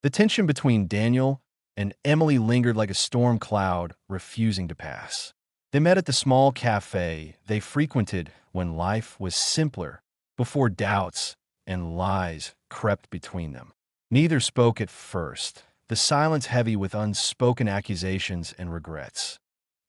The tension between Daniel and Emily lingered like a storm cloud, refusing to pass. They met at the small cafe they frequented when life was simpler, before doubts and lies crept between them. Neither spoke at first, the silence heavy with unspoken accusations and regrets.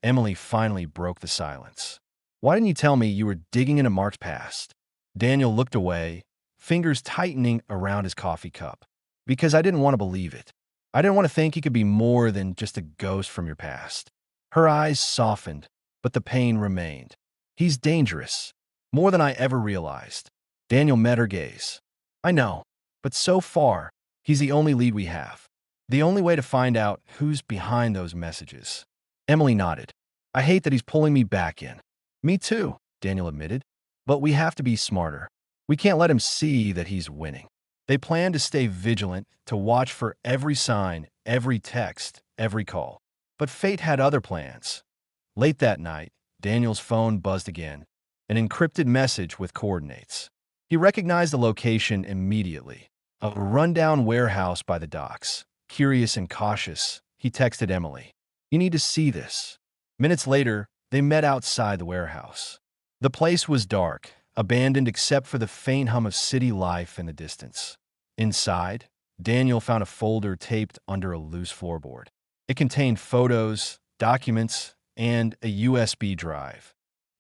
Emily finally broke the silence. "Why didn't you tell me you were digging into Mark's past?" Daniel looked away, fingers tightening around his coffee cup. "Because I didn't want to believe it. I didn't want to think he could be more than just a ghost from your past." Her eyes softened, but the pain remained. "He's dangerous. More than I ever realized." Daniel met her gaze. "I know, but so far, he's the only lead we have. The only way to find out who's behind those messages." Emily nodded. "I hate that he's pulling me back in." "Me too," Daniel admitted. "But we have to be smarter. We can't let him see that he's winning." They planned to stay vigilant, to watch for every sign, every text, every call. But fate had other plans. Late that night, Daniel's phone buzzed again, an encrypted message with coordinates. He recognized the location immediately, a rundown warehouse by the docks. Curious and cautious, he texted Emily, "You need to see this." Minutes later, they met outside the warehouse. The place was dark, abandoned except for the faint hum of city life in the distance. Inside, Daniel found a folder taped under a loose floorboard. It contained photos, documents, and a USB drive.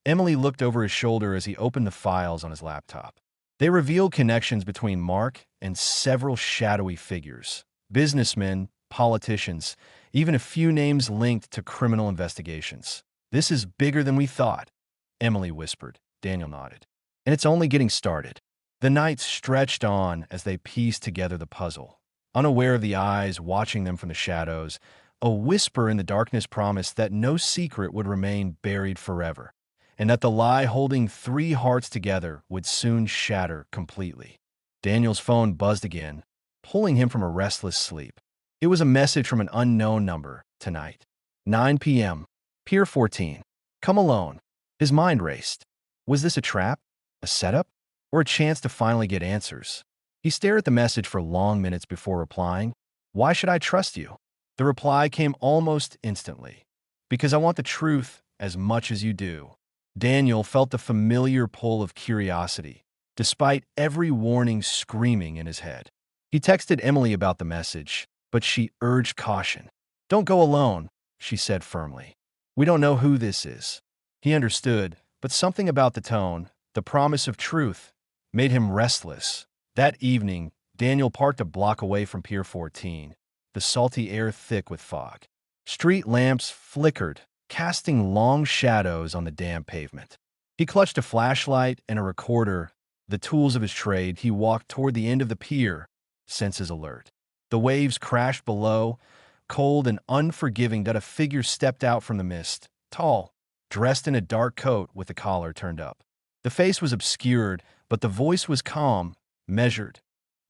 Emily looked over his shoulder as he opened the files on his laptop. They revealed connections between Mark and several shadowy figures, businessmen, politicians, even a few names linked to criminal investigations. "This is bigger than we thought," Emily whispered. Daniel nodded. "And it's only getting started." The night stretched on as they pieced together the puzzle. Unaware of the eyes watching them from the shadows, a whisper in the darkness promised that no secret would remain buried forever, and that the lie holding three hearts together would soon shatter completely. Daniel's phone buzzed again, pulling him from a restless sleep. It was a message from an unknown number. "Tonight, 9 p.m., Pier 14. Come alone." His mind raced. Was this a trap? A setup? Or a chance to finally get answers? He stared at the message for long minutes before replying. "Why should I trust you?" The reply came almost instantly. "Because I want the truth as much as you do." Daniel felt the familiar pull of curiosity, despite every warning screaming in his head. He texted Emily about the message, but she urged caution. "Don't go alone," she said firmly. "We don't know who this is." He understood, but something about the tone, the promise of truth, made him restless. That evening, Daniel parked a block away from Pier 14, the salty air thick with fog. Street lamps flickered, casting long shadows on the damp pavement. He clutched a flashlight and a recorder, the tools of his trade. He walked toward the end of the pier, senses alert. The waves crashed below, cold and unforgiving, that a figure stepped out from the mist, tall, dressed in a dark coat with the collar turned up. The face was obscured, but the voice was calm, measured.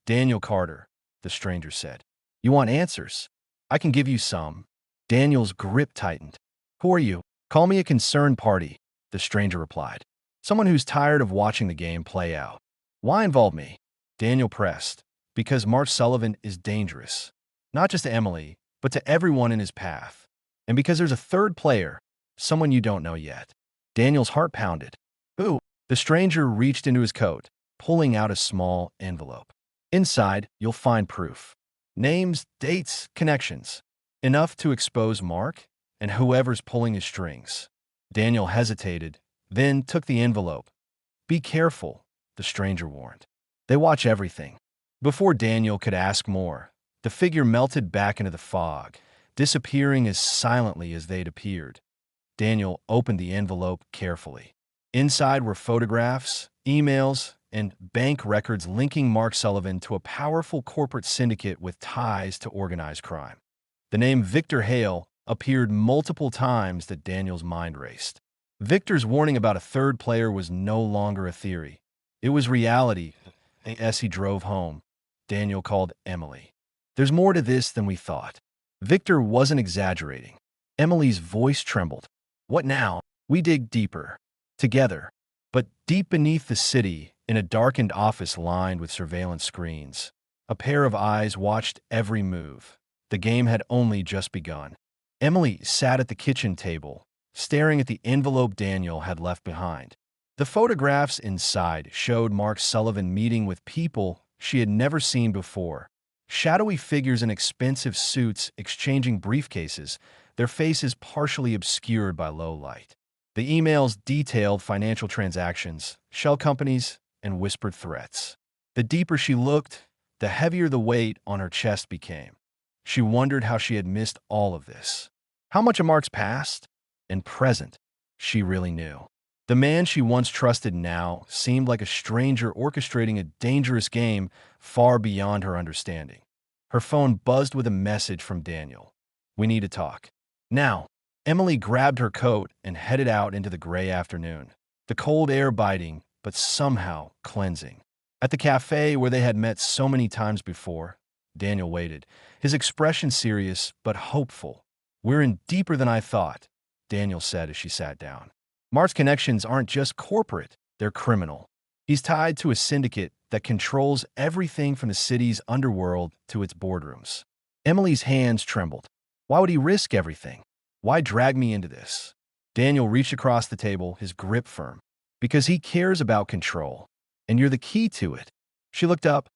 "Daniel Carter," the stranger said. "You want answers? I can give you some." Daniel's grip tightened. "Who are you?" "Call me a concerned party," the stranger replied. "Someone who's tired of watching the game play out." "Why involve me?" Daniel pressed. "Because Mark Sullivan is dangerous. Not just to Emily, but to everyone in his path. And because there's a third player, someone you don't know yet." Daniel's heart pounded. "Who?" The stranger reached into his coat, pulling out a small envelope. "Inside, you'll find proof. Names, dates, connections. Enough to expose Mark and whoever's pulling his strings." Daniel hesitated, then took the envelope. "Be careful," the stranger warned. "They watch everything." Before Daniel could ask more, the figure melted back into the fog, disappearing as silently as they'd appeared. Daniel opened the envelope carefully. Inside were photographs, emails, and bank records linking Mark Sullivan to a powerful corporate syndicate with ties to organized crime. The name Victor Hale appeared multiple times that Daniel's mind raced. Victor's warning about a third player was no longer a theory. It was reality. As he drove home, Daniel called Emily. "There's more to this than we thought." Victor wasn't exaggerating. Emily's voice trembled. "What now?" "We dig deeper. Together. But deep beneath the city, in a darkened office lined with surveillance screens, A pair of eyes watched every move. The game had only just begun. Emily sat at the kitchen table, staring at the envelope Daniel had left behind. The photographs inside showed Mark Sullivan meeting with people she had never seen before. Shadowy figures in expensive suits exchanging briefcases, their faces partially obscured by low light. The emails detailed financial transactions, shell companies, and whispered threats. The deeper she looked, the heavier the weight on her chest became. She wondered how she had missed all of this. How much of Mark's past and present she really knew. The man she once trusted now seemed like a stranger orchestrating a dangerous game far beyond her understanding. Her phone buzzed with a message from Daniel. "We need to talk." Now, Emily grabbed her coat and headed out into the gray afternoon, the cold air biting, but somehow cleansing. At the cafe where they had met so many times before, Daniel waited, his expression serious but hopeful. "We're in deeper than I thought," Daniel said as she sat down. "Mark's connections aren't just corporate, they're criminal. He's tied to a syndicate that controls everything from the city's underworld to its boardrooms." Emily's hands trembled. Why would he risk everything? Why drag me into this? Daniel reached across the table, his grip firm. "Because he cares about control, and you're the key to it." She looked up,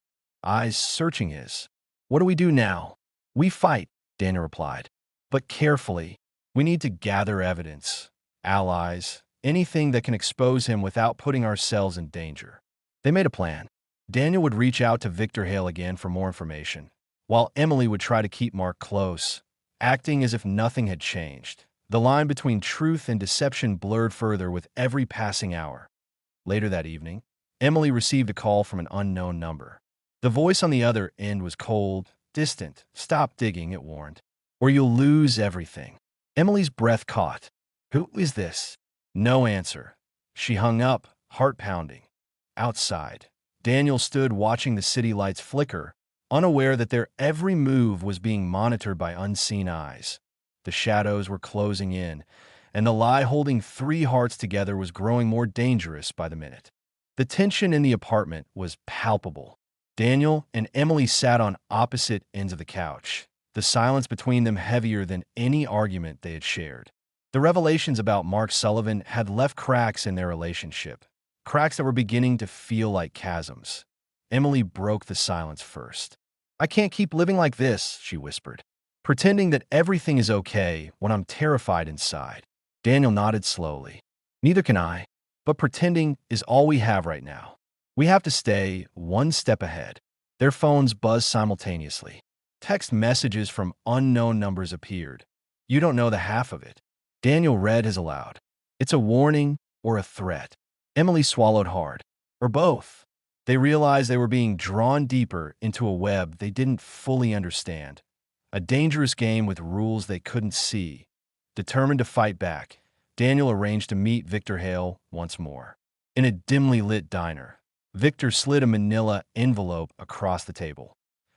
eyes searching his. "What do we do now?" "We fight," Daniel replied. "But carefully. We need to gather evidence, allies, anything that can expose him without putting ourselves in danger." They made a plan. Daniel would reach out to Victor Hale again for more information, while Emily would try to keep Mark close, acting as if nothing had changed. The line between truth and deception blurred further with every passing hour. Later that evening, Emily received a call from an unknown number. The voice on the other end was cold, distant. "Stop digging," it warned, "or you'll lose everything." Emily's breath caught. Who is this? No answer. She hung up, heart pounding. Outside, Daniel stood watching the city lights flicker, unaware that their every move was being monitored by unseen eyes. The shadows were closing in, and the lie holding three hearts together was growing more dangerous by the minute. The tension in the apartment was palpable. Daniel and Emily sat on opposite ends of the couch, the silence between them heavier than any argument they had shared. The revelations about Mark Sullivan had left cracks in their relationship, cracks that were beginning to feel like chasms. Emily broke the silence first. "I can't keep living like this," she whispered, "pretending that everything is okay when I'm terrified inside." Daniel nodded slowly. "Neither can I, but pretending is all we have right now. We have to stay one step ahead." Their phones buzzed simultaneously. Text messages from unknown numbers appeared. "You don't know the half of it." Daniel read his aloud. "It's a warning or a threat." Emily swallowed hard. Or both. They realized they were being drawn deeper into a web they didn't fully understand. A dangerous game with rules they couldn't see. Determined to fight back, Daniel arranged to meet Victor Hale once more. In a dimly lit diner, Victor slid a manila envelope across the table.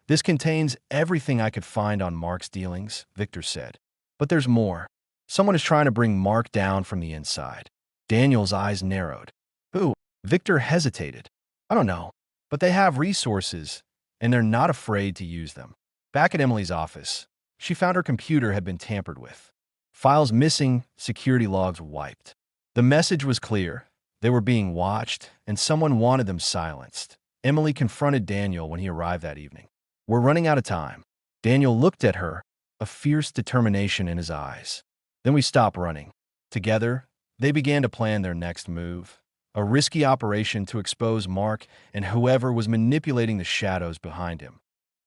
"This contains everything I could find on Mark's dealings," Victor said. "But there's more. Someone is trying to bring Mark down from the inside." Daniel's eyes narrowed. "Who?" Victor hesitated. "I don't know, but they have resources, and they're not afraid to use them." Back at Emily's office, she found her computer had been tampered with. Files missing, security logs wiped. The message was clear. They were being watched, and someone wanted them silenced. Emily confronted Daniel when he arrived that evening. "We're running out of time." Daniel looked at her, a fierce determination in his eyes. "Then we stopped running." Together, they began to plan their next move, a risky operation to expose Mark and whoever was manipulating the shadows behind him.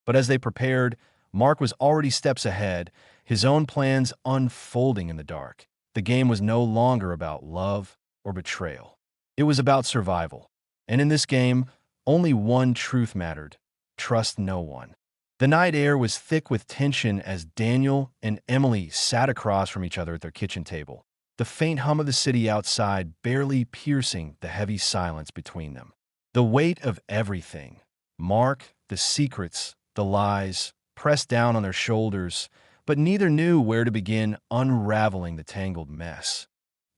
But as they prepared, Mark was already steps ahead, his own plans unfolding in the dark. The game was no longer about love or betrayal. It was about survival. And in this game, only one truth mattered: trust no one. The night air was thick with tension as Daniel and Emily sat across from each other at their kitchen table, the faint hum of the city outside barely piercing the heavy silence between them. The weight of everything, Mark, the secrets, the lies, pressed down on their shoulders, but neither knew where to begin unraveling the tangled mess.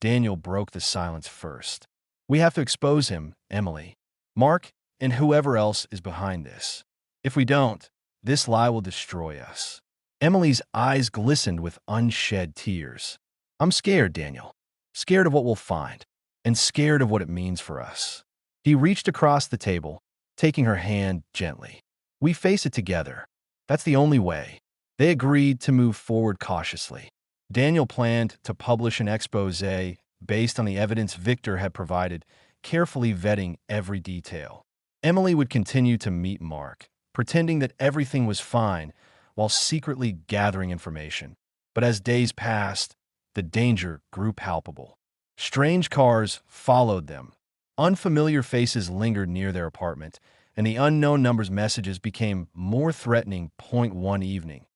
Daniel broke the silence first. "We have to expose him, Emily. Mark and whoever else is behind this." If we don't, this lie will destroy us. Emily's eyes glistened with unshed tears. I'm scared, Daniel. Scared of what we'll find, and scared of what it means for us. He reached across the table, taking her hand gently. We face it together. That's the only way. They agreed to move forward cautiously. Daniel planned to publish an expose based on the evidence Victor had provided, carefully vetting every detail. Emily would continue to meet Mark, pretending that everything was fine while secretly gathering information. But as days passed, the danger grew palpable. Strange cars followed them. Unfamiliar faces lingered near their apartment, and the unknown number's messages became more threatening. One evening,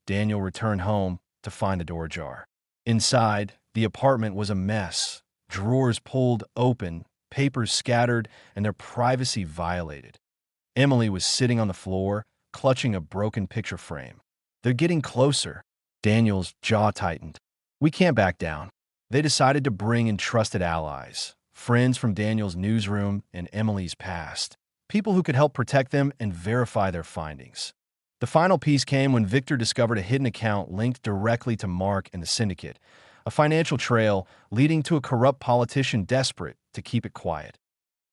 Daniel returned home to find the door ajar. Inside, the apartment was a mess. Drawers pulled open, papers scattered, and their privacy violated. Emily was sitting on the floor, clutching a broken picture frame. They're getting closer. Daniel's jaw tightened. We can't back down. They decided to bring in trusted allies, friends from Daniel's newsroom and Emily's past, people who could help protect them and verify their findings. The final piece came when Victor discovered a hidden account linked directly to Mark and the syndicate, a financial trail leading to a corrupt politician desperate to keep it quiet.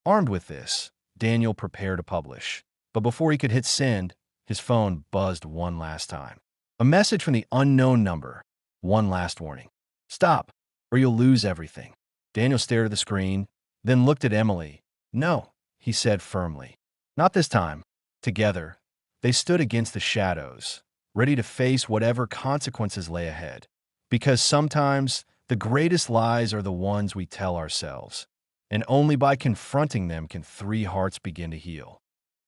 Armed with this, Daniel prepared to publish. But before he could hit send, his phone buzzed one last time. A message from the unknown number. One last warning. Stop, or you'll lose everything. Daniel stared at the screen, then looked at Emily. No, he said firmly. Not this time. Together, they stood against the shadows, ready to face whatever consequences lay ahead. Because sometimes, the greatest lies are the ones we tell ourselves. And only by confronting them can three hearts begin to heal.